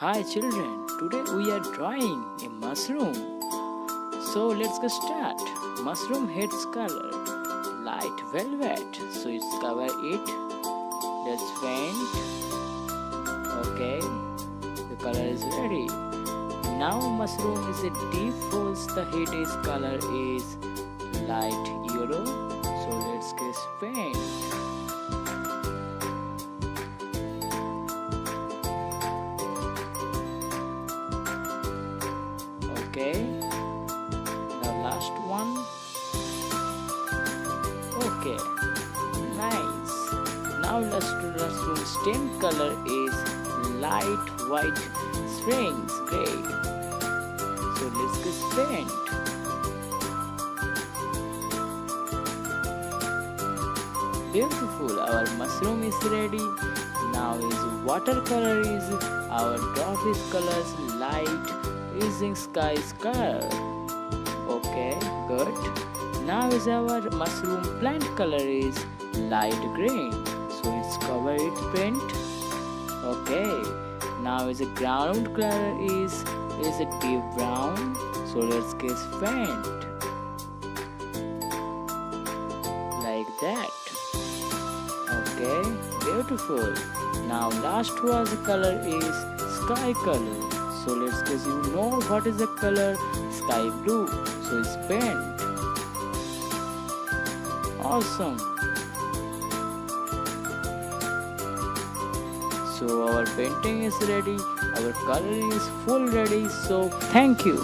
Hi children, today we are drawing a mushroom. So let's get start. Mushroom head's color light velvet. So it's cover it. Let's paint. Okay, the color is ready. Now mushroom is a deep false. The head is color is light yellow. So let's get paint. Okay, the last one. Okay, nice. Now mushroom stem color is light white strings gray. So let's get paint. Beautiful, our mushroom is ready. Now is watercolor is our drop is colors light using sky's color. Okay, good. Now is our mushroom plant color is light green. So it's cover it paint. Okay. Now is a ground color is a deep brown. So let's get paint. Like that. Okay, beautiful. Now last was color is sky color. So let's guess you know what is the color sky blue. So it's paint. Awesome. So our painting is ready. Our color is full ready. So thank you.